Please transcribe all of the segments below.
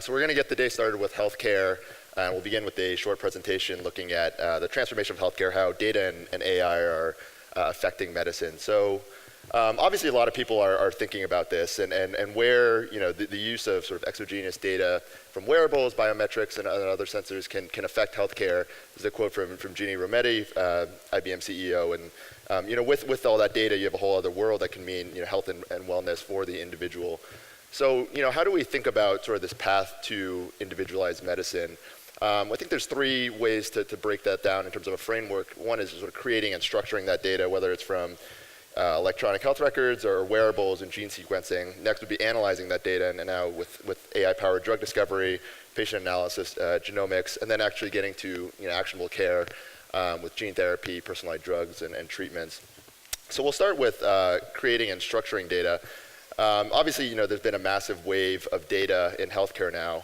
So we're going to get the day started with healthcare. We'll begin with a short presentation looking at the transformation of healthcare, how data and AI are affecting medicine. So obviously a lot of people are thinking about this and where the use of sort of exogenous data from wearables, biometrics, and other sensors can affect healthcare. This is a quote from Ginny Rometty, IBM CEO. And with all that data, you have a whole other world that can mean health and wellness for the individual. So how do we think about sort of this path to individualized medicine? I think there's three ways to break that down in terms of a framework. One is sort of creating and structuring that data, whether it's from electronic health records or wearables and gene sequencing. Next would be analyzing that data, and now with AI-powered drug discovery, patient analysis, genomics, and then actually getting to actionable care with gene therapy, personalized drugs, and treatments. So we'll start with creating and structuring data. Obviously, there's been a massive wave of data in healthcare now.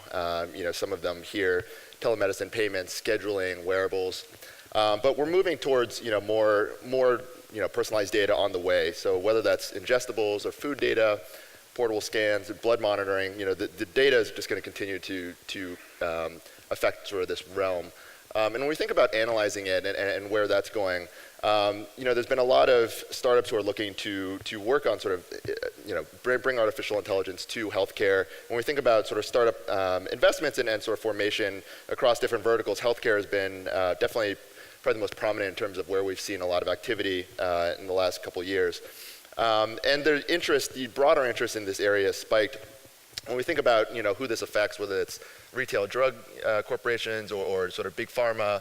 Some of them here, telemedicine, payments, scheduling, wearables. But we're moving towards more personalized data on the way. So whether that's ingestibles or food data, portable scans, blood monitoring, the data is just going to continue to affect sort of this realm. And when we think about analyzing it and where that's going, there's been a lot of startups who are looking to work on sort of, bring artificial intelligence to healthcare. When we think about sort of startup investments and sort of formation across different verticals, healthcare has been definitely probably the most prominent in terms of where we've seen a lot of activity in the last couple of years. And the broader interest in this area spiked when we think about who this affects, whether it's retail drug corporations or sort of big pharma,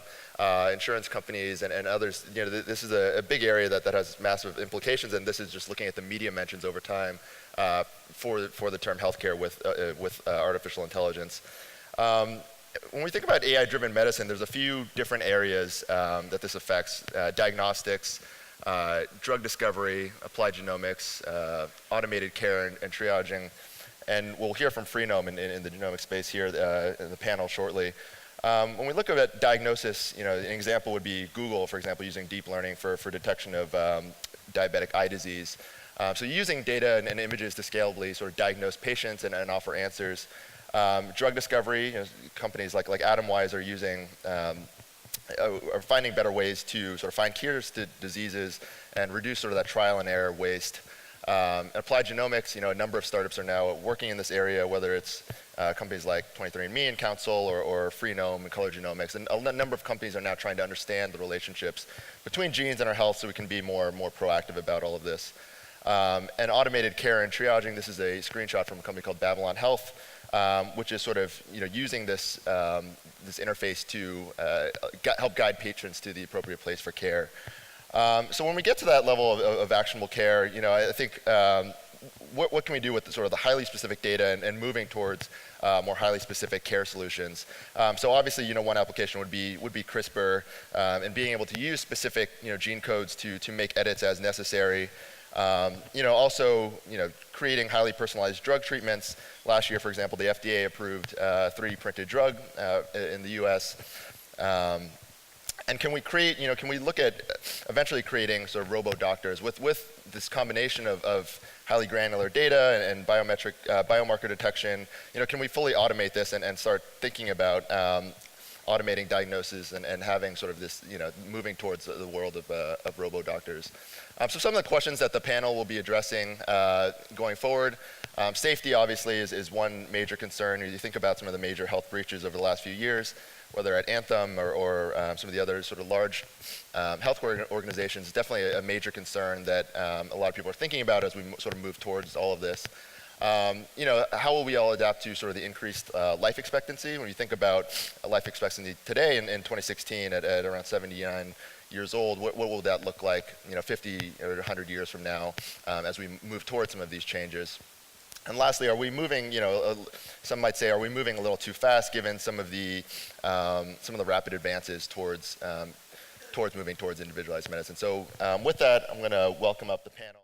insurance companies, and others. This is a big area that has massive implications, and this is just looking at the media mentions over time for the term healthcare with artificial intelligence. When we think about AI-driven medicine, there's a few different areas that this affects: diagnostics, drug discovery, applied genomics, automated care and triaging. And we'll hear from Freenome in the genomic space here in the panel shortly. When we look at diagnosis, an example would be Google, for example, using deep learning for detection of diabetic eye disease. So using data and images to scalably sort of diagnose patients and offer answers. Drug discovery, companies like Atomwise are finding better ways to sort of find cures to diseases and reduce sort of that trial and error waste. Applied genomics, a number of startups are now working in this area, whether it's companies like 23andMe and Council or Freenome and Color Genomics. And a number of companies are now trying to understand the relationships between genes and our health so we can be more proactive about all of this. And automated care and triaging, this is a screenshot from a company called Babylon Health, which is sort of using this interface to help guide patrons to the appropriate place for care. So when we get to that level of actionable care, I think what can we do with sort of the highly specific data and moving towards more highly specific care solutions? So obviously, one application would be CRISPR and being able to use specific gene codes to make edits as necessary. Also, creating highly personalized drug treatments. Last year, for example, the FDA approved 3D printed drug in the U.S. And can we look at eventually creating sort of robo-doctors with this combination of highly granular data and biomarker detection? Can we fully automate this and start thinking about automating diagnosis and having sort of this, moving towards the world of robo-doctors? So some of the questions that the panel will be addressing going forward. Safety, obviously, is one major concern. You think about some of the major health breaches over the last few years, whether at Anthem or some of the other sort of large health organizations. Definitely a major concern that a lot of people are thinking about as we sort of move towards all of this. How will we all adapt to sort of the increased life expectancy? When you think about life expectancy today in 2016 at around 79 years old, what will that look like 50 or 100 years from now as we move towards some of these changes? And lastly, are we moving, some might say, are we moving a little too fast given some of the rapid advances towards moving towards individualized medicine? So with that, I'm going to welcome up the panel.